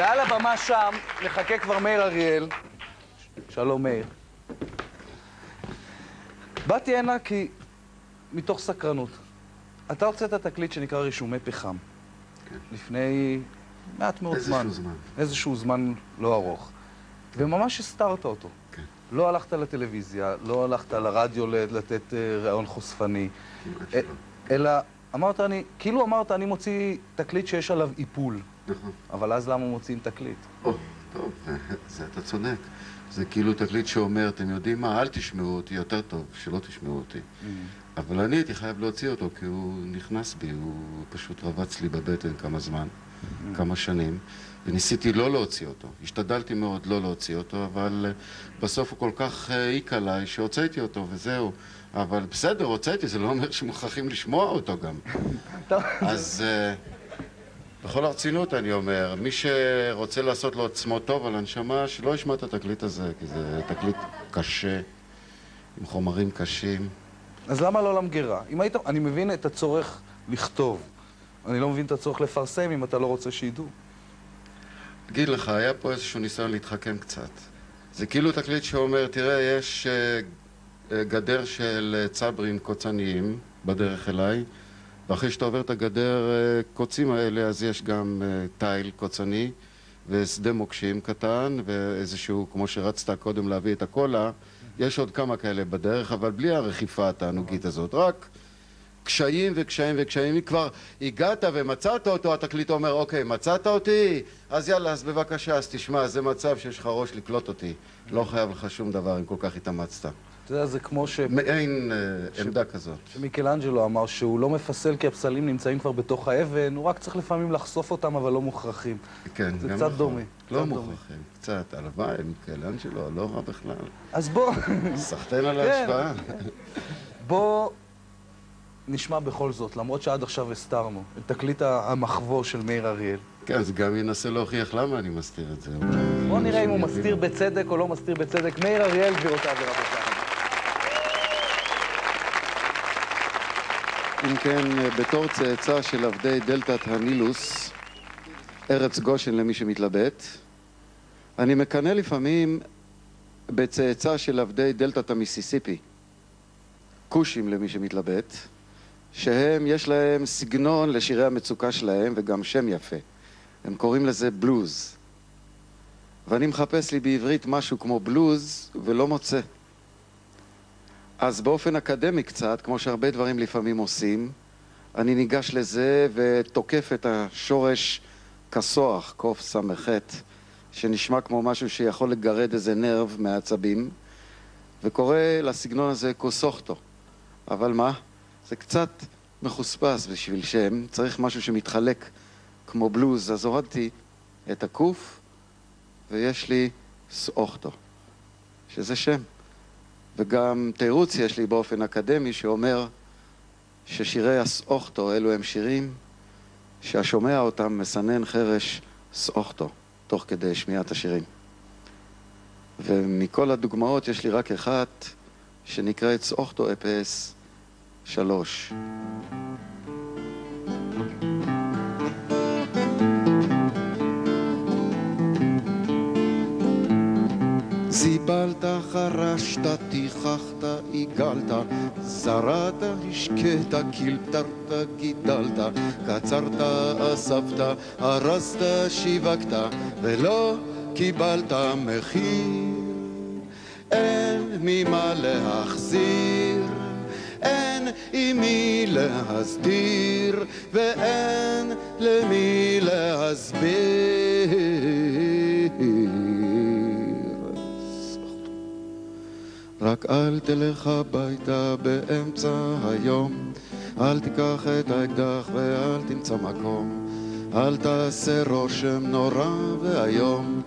ועל הבמה שם מחכה כבר מאיר אריאל. שלום מאיר. באתי הנה כי מתוך סקרנות. אתה הוצאת תקליט שנקרא רישומי פחם. כן. לפני מעט מאוד זמן. איזשהו זמן. איזשהו זמן לא ארוך. וממש הסתרת אותו. כן. לא הלכת לטלוויזיה, לא הלכת לרדיו לתת רעיון חושפני. אלא אמרת, כאילו אמרת, אני מוציא תקליט שיש עליו איפול. נכון. אבל אז למה מוציאים תקליט? טוב, זה אתה צודק. זה כאילו תקליט שאומר, אתם יודעים מה, אל תשמעו אותי, יותר טוב שלא תשמעו אותי. אבל אני הייתי חייב להוציא אותו, כי הוא נכנס בי, הוא פשוט רבץ לי בבטן כמה זמן, כמה שנים, וניסיתי לא להוציא אותו. השתדלתי מאוד לא להוציא אותו, אבל בסוף הוא כל כך העיק עליי שהוצאתי אותו, וזהו. אבל בסדר, הוצאתי, זה לא אומר שמוכרחים לשמוע אותו גם. אז בכל הרצינות אני אומר, מי שרוצה לעשות לו עצמו טוב על הנשמה, שלא ישמע את התקליט הזה, כי זה תקליט קשה, עם חומרים קשים. אז למה לא למגירה? אני מבין את הצורך לכתוב. אני לא מבין את הצורך לפרסם אם אתה לא רוצה שידעו. אגיד לך, היה פה איזשהו ניסיון להתחכם קצת. זה כאילו תקליט שאומר, תראה, יש גדר של צברים קוצניים בדרך אליי, ואחרי שאתה עובר את הגדר קוצים האלה, אז יש גם טייל קוצני ושדה מוקשים קטן, ואיזשהו, כמו שרצת קודם להביא את הקולה, יש עוד כמה כאלה בדרך, אבל בלי הרכיפה התענוגית הזאת, רק קשיים וקשיים וקשיים. אם כבר הגעת ומצאת אותו, התקליט אומר, אוקיי, מצאת אותי? אז יאללה, אז בבקשה, אז תשמע, זה מצב שיש לך ראש לקלוט אותי. לא חייב לך שום דבר אם כל כך התאמצת. אתה יודע, זה כמו מעין עמדה כזאת. שמיקלאנג'לו אמר שהוא לא מפסל כי הפסלים נמצאים כבר בתוך האבן, הוא רק צריך לפעמים לחשוף אותם, אבל לא מוכרחים. כן, זה קצת דומה. לא מוכרחים, קצת. הלוואי, מיקלאנג'לו, לא רע בכלל. אז בוא... סחטיין על ההשפעה. בוא נשמע בכל זאת, למרות שעד עכשיו הסתרנו, את תקליט המחבוא של מאיר אריאל. כן, זה גם ינסה להוכיח למה אני מסתיר את זה. בוא נראה אם הוא מסתיר בצדק או לא מסתיר בצדק. מאיר אריאל, גבירותיו ורבותיו. אם כן, בתור צאצא של עבדי דלתת הנילוס, ארץ גושן למי שמתלבט, אני מקנא לפעמים בצאצא של עבדי דלתת המיסיסיפי, כושים למי שמתלבט, שהם, יש להם סגנון לשירי המצוקה שלהם וגם שם יפה. הם קוראים לזה בלוז. ואני מחפש לי בעברית משהו כמו בלוז ולא מוצא. אז באופן אקדמי קצת, כמו שהרבה דברים לפעמים עושים, אני ניגש לזה ותוקף את השורש כסוח, קוף סמכת, שנשמע כמו משהו שיכול לגרד איזה נרב מהעצבים, וקורא לסגנון הזה קוסוכטו. אבל מה? זה קצת מחוספס בשביל שם, צריך משהו שמתחלק כמו בלוז, אז הורדתי את הקוף, ויש לי סאוכטו, שזה שם. וגם תירוץ יש לי באופן אקדמי שאומר ששירי הסאוכטו אלו הם שירים שהשומע אותם מסנן חרש סאוכטו תוך כדי שמיעת השירים. ומכל הדוגמאות יש לי רק אחת שנקראת סאוכטו אפס 3. זיבלת, חרשת, תיכחת, עיגלת, זרעת, השקעת, קלטרת, גידלת, קצרת, אספת, הרסת, שיווקת, ולא קיבלת מחיר. אין ממה להחזיר, אין עם מי להסדיר, ואין למי להסביר. רק אל תלך הביתה באמצע היום, אל תיקח את האקדח ואל תמצא מקום, אל תעשה רושם נורא והיום,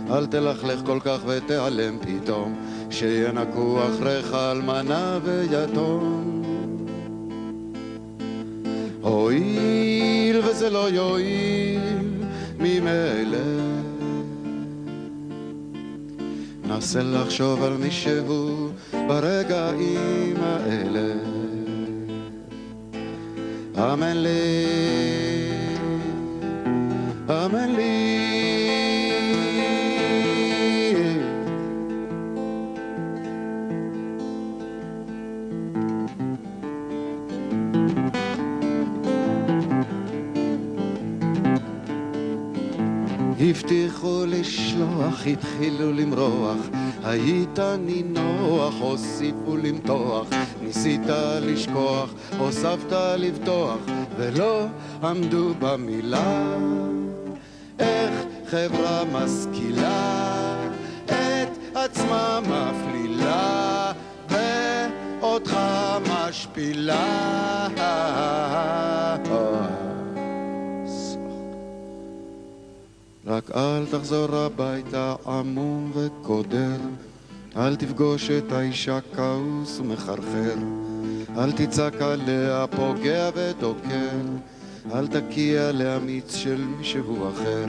אל תלכלך כל כך ותיעלם פתאום, שינקו אחריך אלמנה ויתום. הועיל וזה לא יועיל ממילא, נסה לחשוב על מישהו ברגעים האלה. אמן לי, אמן לי, הבטיחו לשלוח, התחילו למרוח, היית נינוח, הוסיפו למתוח, ניסית לשכוח, הוספת לבטוח, ולא עמדו במילה. איך חברה משכילה את עצמה מפלילה ואותך משפילה. רק אל תחזור הביתה עמום וקודר, אל תפגוש את האישה כעוס ומחרחר, אל תצעק עליה פוגע ודוקר, אל תקיע לאמיץ של מישהו אחר,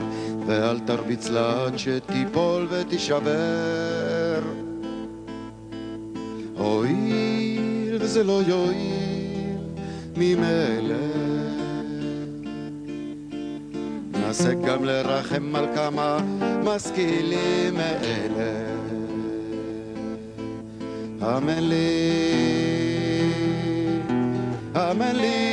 ואל תרביץ לה עד שתיפול ותישבר. הואיל וזה לא יועיל ממילא, נעשה גם לרחם על כמה משכילים מאלה. אמן לי, אמן לי.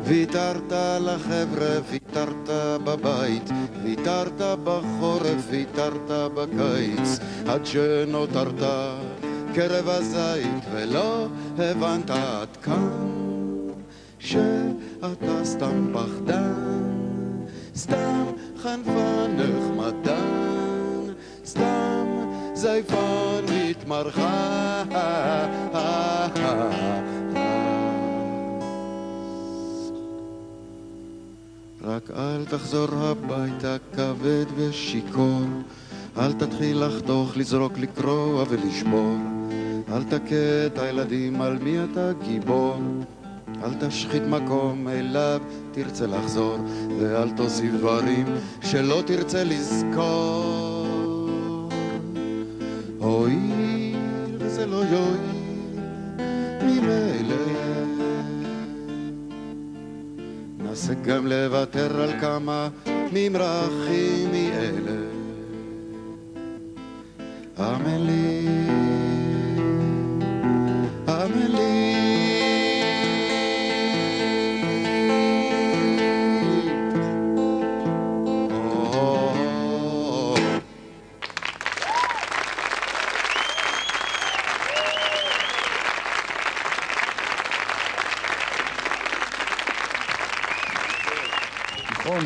ויתרת לחבר'ה, ויתרת בבית, ויתרת בחורף, ויתרת בקיץ, עד שנותרת קרב הזית, ולא הבנת עד כאן שאתה סתם פחדן, סתם חנפן נחמדן, סתם זייפן מתמרחן. רק אל תחזור הביתה כבד ושיכור, אל תתחיל לחתוך, לזרוק, לקרוע ולשבור, אל תכה את הילדים על מי אתה גיבור, אל תשחית מקום אליו תרצה לחזור, ואל תוסיף דברים שלא תרצה לזכור. הואיל וזה לא יועיל ממילא, נעשה גם לוותר על כמה ממרחים מאלה. אמן לי, אמן לי. נכון,